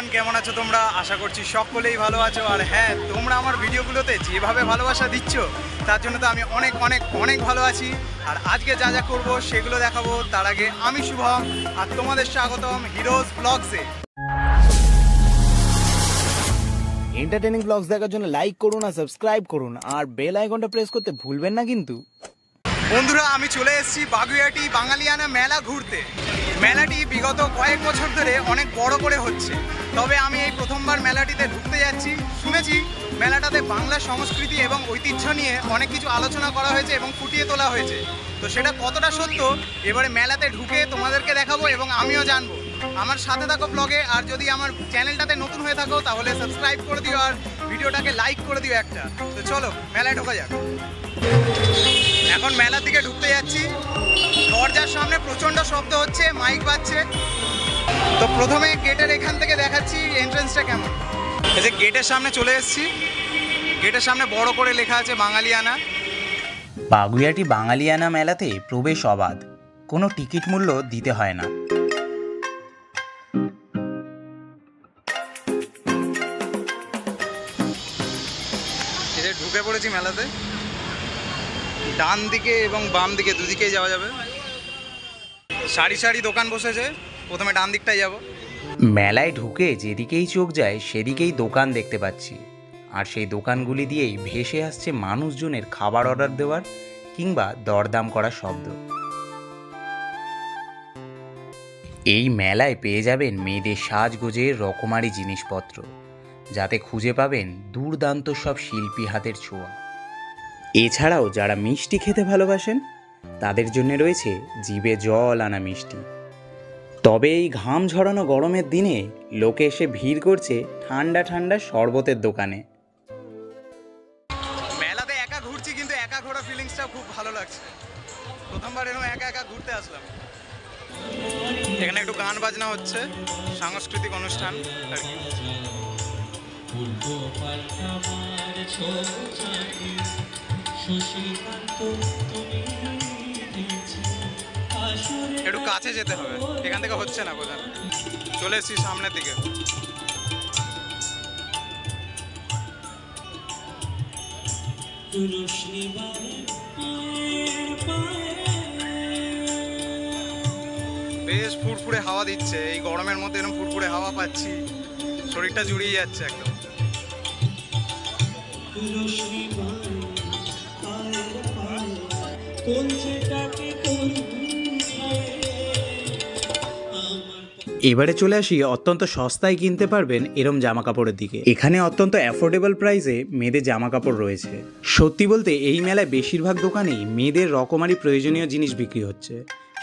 Everyone, কেমন আছো তোমরা? আশা করছি সকলেই ভালো আছো। আর হ্যাঁ, তোমরা আমার ভিডিওগুলোতে যেভাবে ভালোবাসা দিচ্ছ তার জন্য তো আমি অনেক অনেক অনেক ভালো আছি। আর আজকে যা যা করবো সেগুলো দেখাবো। তার আগে আমি শুভম আর তোমাদের স্বাগতম হিরোজ ব্লগসে। এন্টারটেইনিং ব্লগস দেখার জন্য লাইক করুন আর সাবস্ক্রাইব করুন আর বেল আইকনটা প্রেস করতে ভুলবেন না কিন্তু। বন্ধুরা, আমি চলে এসেছি বাগুইআটি বাঙালিয়ানা মেলা ঘুরতে। মেলাটি বিগত কয়েক বছর ধরে অনেক বড় করে হচ্ছে, তবে আমি এই প্রথমবার মেলাটিতে ঢুকতে যাচ্ছি। শুনেছি মেলাটাতে বাংলা সংস্কৃতি এবং ঐতিহ্য নিয়ে অনেক কিছু আলোচনা করা হয়েছে এবং ফুটিয়ে তোলা হয়েছে। তো সেটা কতটা সত্য এবারে মেলাতে ঢুকে তোমাদেরকে দেখাবো এবং আমিও জানবো। আমার সাথে থাকো ব্লগে। আর যদি আমার চ্যানেলটাতে নতুন হয়ে থাকো তাহলে সাবস্ক্রাইব করে দিও আর ভিডিওটাকে লাইক করে দিও একটা। তো চলো মেলায় ঢোকা যাক। এখন মেলার দিকে ঢুকতে যাচ্ছি। দরজার সামনে প্রচণ্ড শব্দ হচ্ছে, মাইক বাজছে। তো প্রথমে গেটের এখান থেকে দেখাচ্ছি এন্ট্রান্সটা কেমন। এই যে গেটের সামনে চলে এসেছি। গেটের সামনে বড় করে লেখা আছে বাঙালিয়ানা। বাগুইআটি বাঙালিয়ানা মেলাতে প্রবেশ অবাধ, কোনো টিকিট মূল্য দিতে হয় না। এই যে ঢুকে পড়েছি মেলাতে। ডান দিকে এবং বাম দিকে দুদিকেই যাওয়া যাবে। সারি সারি দোকান বসেছে। প্রথমে ডান দিকটাই যাব। মেলায় ঢুকে যেদিকেই চোখ যায় সেদিকেই দোকান দেখতে পাচ্ছি। আর সেই দোকানগুলি দিয়েই ভেসে আসছে মানুষজনের খাবার অর্ডার দেওয়ার কিংবা দরদাম করার শব্দ। এই মেলায় পেয়ে যাবেন মেয়েদের সাজগোজের রকমারি জিনিসপত্র, যাতে খুঁজে পাবেন দুর্দান্ত সব শিল্পী হাতের ছোঁয়া। এছাড়াও যারা মিষ্টি খেতে ভালোবাসেন তাদের জন্য রয়েছে জিভে জল আনা মিষ্টি। তবে এই ঘাম ঝরানো গরমের দিনে লোকে এসে ভিড় করছে ঠান্ডা ঠান্ডা শরবতের দোকানে। মেলাতে একা ঘুরছি, কিন্তু একা ঘোরা ফিলিংসটা খুব ভালো লাগছে। প্রথমবার এরকম একা একা ঘুরতে আসলাম। এখানে একটু গান বাজনা হচ্ছে, সাংস্কৃতিক অনুষ্ঠান আর কি। একটু কাছে যেতে হবে, এখান থেকে হচ্ছে না বোঝা। চলে এসেছি সামনের দিকে। বেশ ফুরফুরে হাওয়া দিচ্ছে। এই গরমের মধ্যে এরকম ফুরফুরে হাওয়া পাচ্ছি, শরীরটা জুড়িয়ে যাচ্ছে একদম। এবারে চলে আসি অত্যন্ত সস্তায় কিনতে পারবেন এরম জামা কাপড়ের দিকে। এখানে অত্যন্ত অ্যাফোর্ডেবল প্রাইসে মেয়েদের জামা কাপড় রয়েছে। সত্যি বলতে এই মেলায় বেশিরভাগ দোকানেই মেয়েদের রকমারি প্রয়োজনীয় জিনিস বিক্রি হচ্ছে,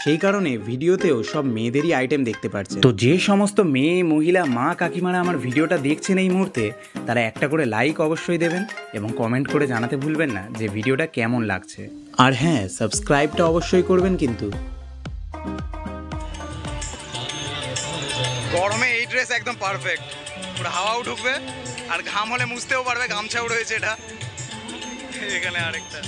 সেই কারণে ভিডিওতেও সব মেয়েদেরই আইটেম দেখতে পাচ্ছেন। তো যে সমস্ত মেয়ে, মহিলা, মা, কাকিমারা আমার ভিডিওটা দেখছেন এই মুহূর্তে, তারা একটা করে লাইক অবশ্যই দেবেন এবং কমেন্ট করে জানাতে ভুলবেন না যে ভিডিওটা কেমন লাগছে। আর হ্যাঁ, সাবস্ক্রাইবটা অবশ্যই করবেন কিন্তু। গরমে এই ড্রেস একদম পারফেক্ট। পুরো হাওয়াও ঢুকবে আর ঘাম হলে মুছতেও পারবে। গামছাও রয়েছে এটা। এখানে আরেকটা।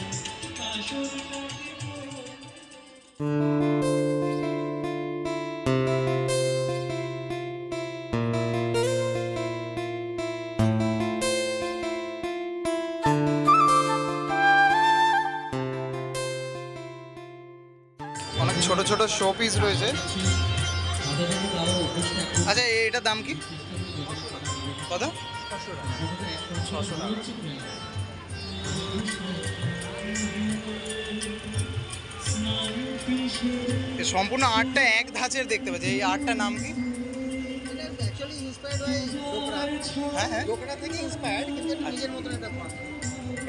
অনেক ছোট ছোট শো পিস রয়েছে। আচ্ছা, এটার দাম কি? কত? 600 টাকা। সম্পূর্ণ আর্টটা এক ধাঁচের দেখতে পাচ্ছি। এই আর্টটার নাম কি? হ্যাঁ হ্যাঁ,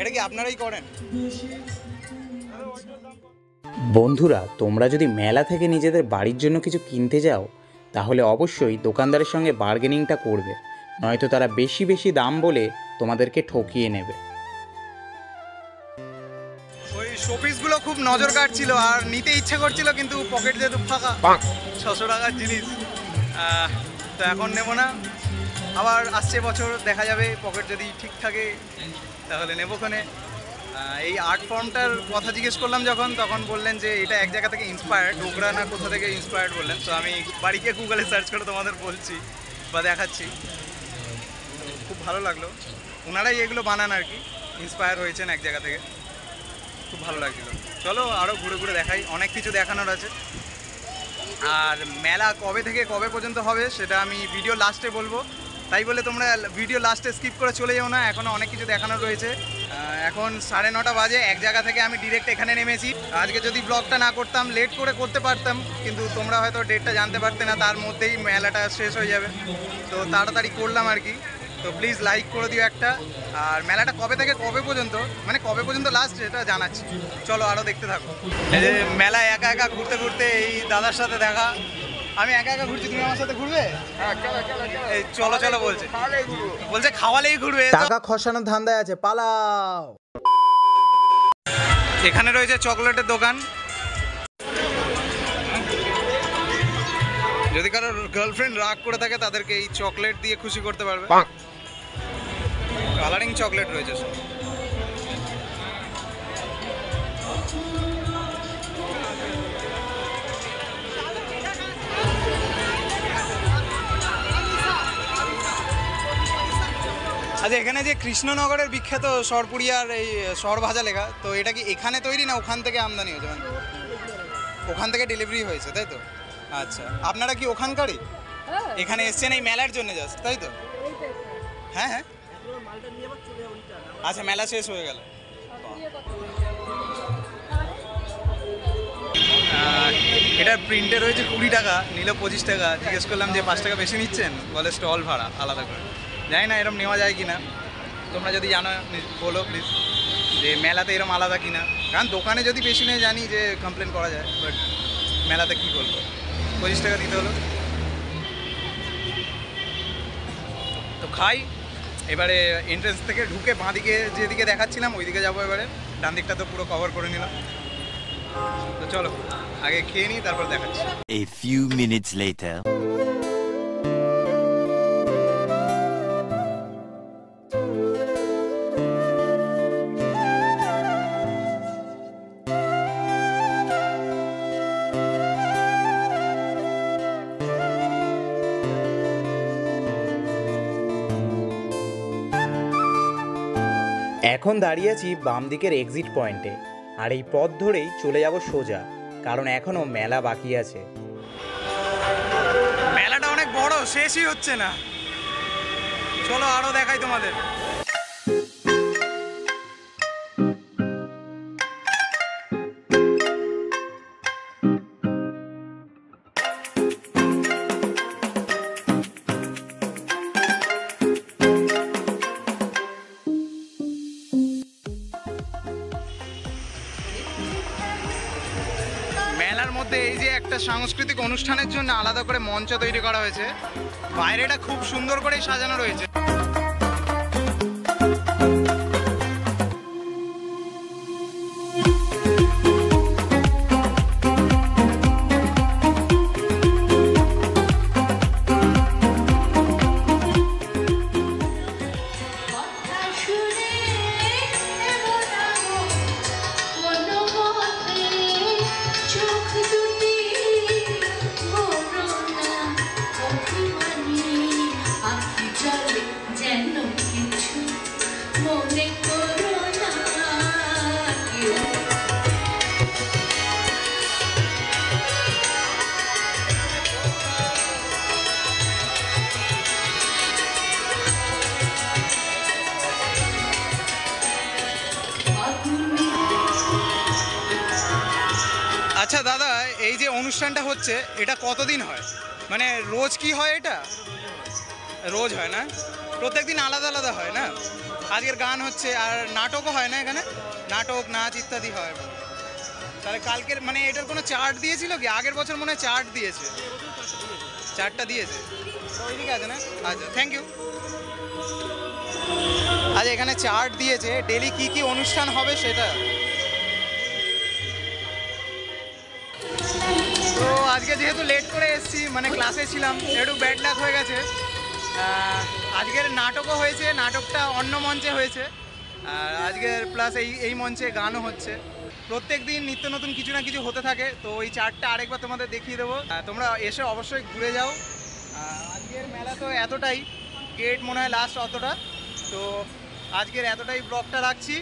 এটা কি আপনারাই করেন? বন্ধুরা, তোমরা যদি মেলা থেকে নিজেদের বাড়ির জন্য কিছু কিনতে যাও তাহলে অবশ্যই দোকানদারের সঙ্গে বার্গেনিংটা করবে, নয়তো তারা বেশি বেশি দাম বলে তোমাদেরকে ঠকিয়ে নেবে। ওই শোপিসগুলো খুব নজর কাটছিল আর নিতে ইচ্ছে করছিল, কিন্তু পকেট যেহেতু ফাঁকা, 600 টাকার জিনিস তো এখন নেব না। আবার আসছে বছর দেখা যাবে, পকেট যদি ঠিক থাকে তাহলে নেবোখানে। এই আর্ট ফর্মটার কথা জিজ্ঞেস করলাম যখন, তখন বললেন যে এটা এক জায়গা থেকে ইন্সপায়ার্ড, ডোগরা না কোথা থেকে ইন্সপায়ার্ড বললেন। তো আমি বাড়িকে গুগলে সার্চ করে তোমাদের বলছি। বা দেখাচ্ছি। খুব ভালো লাগলো, ওনারাই এগুলো বানান আর কি, ইন্সপায়ার হয়েছেন এক জায়গা থেকে, খুব ভালো লাগছিল। চলো আরও ঘুরে ঘুরে দেখাই, অনেক কিছু দেখানোর আছে। আর মেলা কবে থেকে কবে পর্যন্ত হবে সেটা আমি ভিডিও লাস্টে বলবো, তাই বলে তোমরা ভিডিও লাস্টে স্কিপ করে চলে যাও না, এখনও অনেক কিছু দেখানোর রয়েছে। এখন 9:30 বাজে, এক জায়গা থেকে আমি ডিরেক্ট এখানে নেমেছি। আজকে যদি ব্লগটা না করতাম, লেট করে করতে পারতাম, কিন্তু তোমরা হয়তো ডেটটা জানতে পারতে না, তার মধ্যেই মেলাটা শেষ হয়ে যাবে, তো তাড়াতাড়ি করলাম আর কি। তো প্লিজ লাইক করে দিও একটা। আর মেলাটা কবে থেকে কবে পর্যন্ত, মানে কবে পর্যন্ত লাস্ট সেটা জানাচ্ছি। চলো আরও দেখতে থাকো। এই যে মেলা একা একা ঘুরতে ঘুরতে এই দাদার সাথে দেখা। আমি একা একা ঘুরছি, তুমি আমার সাথে ঘুরবে? এই চলো চলো বলছে, বলছে খাওয়ালেই ঘুরবে। টাকা খসানোর ধান্দায় আছে, পালাও। এখানে রয়েছে চকলেটের দোকান, যদি কারোর গার্লফ্রেন্ড রাগ করে থাকে তাদেরকে এই চকলেট দিয়ে খুশি করতে পারবে। কালারিং চকলেট রয়েছে সব। আচ্ছা, এখানে যে কৃষ্ণনগরের বিখ্যাত সরপুরিয়ার এই সরভাজা লেখা, তো এটা কি এখানে তৈরি না ওখান থেকে আমদানি হয়েছে? মানে ওখান থেকে ডেলিভারি হয়েছে, তাই তো? আচ্ছা, আপনারা কি ওখানকারই? এখানে এসছেন এই মেলার জন্য জাস্ট, তাই তো? হ্যাঁ হ্যাঁ, আচ্ছা, মেলা শেষ হয়ে গেল। এটার প্রিন্টে রয়েছে 20 টাকা, নিল 25 টাকা। জিজ্ঞেস করলাম যে 5 টাকা বেশি নিচ্ছেন, বলে স্টল ভাড়া আলাদা করে। জানি না এরম নেওয়া যায় কিনা, তোমরা যদি জানো বলো প্লিজ, যে মেলাতে এরম আলাদা কিনা। কারণ দোকানে যদি বেশি নেই জানি যে কমপ্লেন করা যায়, বাট মেলাতে কী বলবো, 25 টাকা দিতে হলো। তো খাই এবারে। এন্ট্রেন্স থেকে ঢুকে বাঁ দিকে যেদিকে দেখাচ্ছিলাম ওইদিকে যাবো এবারে। ডান দিকটা তো পুরো কভার করে নিলাম, তো চলো আগে খেয়ে নিই, তারপর দেখাচ্ছি। A few minutes later. এখন দাঁড়িয়ে আছি বাম দিকের এক্সিট পয়েন্টে, আর এই পথ ধরেই চলে যাব সোজা, কারণ এখনও মেলা বাকি আছে। মেলাটা অনেক বড়, শেষই হচ্ছে না। চলো আরো দেখাই তোমাদের। মেলার মধ্যে এই যে একটা সাংস্কৃতিক অনুষ্ঠানের জন্য আলাদা করে মঞ্চ তৈরি করা হয়েছে, বাইরেটা খুব সুন্দর করে সাজানো রয়েছে। আচ্ছা দাদা, এই যে অনুষ্ঠানটা হচ্ছে এটা কতদিন হয়? মানে রোজ কি হয়? এটা রোজ হয় না, প্রত্যেকদিন আলাদা আলাদা হয় না? আজকের গান হচ্ছে, আর নাটকও হয় না এখানে? নাটক, নাচ ইত্যাদি হয়। তাহলে কালকের মানে এটার কোনো চার্ট দিয়েছিল কি? আগের বছর মনে হয় চার্ট দিয়েছে, চার্টটা দিয়েছে ওইদিকে আছে না? আচ্ছা, থ্যাংক ইউ। আচ্ছা, এখানে চার্ট দিয়েছে ডেলি কি কি অনুষ্ঠান হবে সেটা। তো আজকে যেহেতু লেট করে এসেছি, মানে ক্লাসে ছিলাম, একটু ব্যাড লাক হয়ে গেছে। আজকের নাটকও হয়েছে, নাটকটা অন্য মঞ্চে হয়েছে, আর আজকের প্লাস এই মঞ্চে গানও হচ্ছে। প্রত্যেক দিন নিত্য নতুন কিছু না কিছু হতে থাকে। তো ওই চার্টটা আরেকবার তোমাদের দেখিয়ে দেবো, তোমরা এসে অবশ্যই ঘুরে যাও। আজকে আজকের মেলা তো এতটাই, গেট মনে হয় লাস্ট অতটা। তো আজকের এতটাই ব্লগটা রাখছি।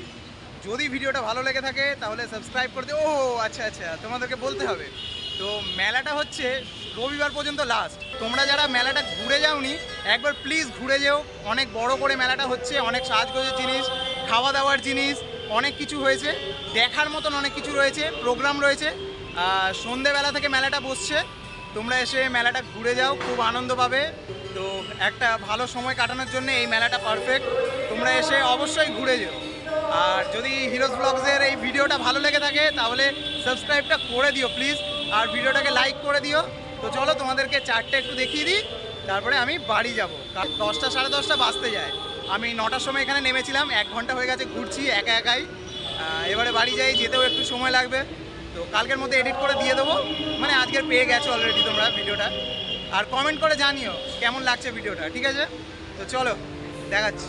যদি ভিডিওটা ভালো লেগে থাকে তাহলে সাবস্ক্রাইব করতে, ও আচ্ছা আচ্ছা তোমাদেরকে বলতে হবে। তো মেলাটা হচ্ছে রবিবার পর্যন্ত লাস্ট। তোমরা যারা মেলাটা ঘুরে যাওনি একবার প্লিজ ঘুরে যেও। অনেক বড় করে মেলাটা হচ্ছে, অনেক সাজগোজের জিনিস, খাওয়া দাওয়ার জিনিস, অনেক কিছু হয়েছে, দেখার মতন অনেক কিছু রয়েছে, প্রোগ্রাম রয়েছে। সন্ধেবেলা থেকে মেলাটা বসছে, তোমরা এসে মেলাটা ঘুরে যাও, খুব আনন্দ পাবে। তো একটা ভালো সময় কাটানোর জন্য এই মেলাটা পারফেক্ট, তোমরা এসে অবশ্যই ঘুরে যেও। আর যদি হিরোজ ব্লগসের এই ভিডিওটা ভালো লেগে থাকে তাহলে সাবস্ক্রাইবটা করে দিও প্লিজ, আর ভিডিওটাকে লাইক করে দিও। তো চলো তোমাদেরকে চারটে একটু দেখিয়ে দিই, তারপরে আমি বাড়ি যাবো। 10টা সাড়ে 10টা বাজতে যায়। আমি 9টার সময় এখানে নেমেছিলাম, 1 ঘন্টা হয়ে গেছে ঘুরছি একা একাই। এবারে বাড়ি যাই, যেতেও একটু সময় লাগবে। তো কালকের মধ্যে এডিট করে দিয়ে দেবো, মানে আজকের পেয়ে গেছো অলরেডি তোমরা ভিডিওটা। আর কমেন্ট করে জানিও কেমন লাগছে ভিডিওটা, ঠিক আছে? তো চলো দেখাচ্ছি।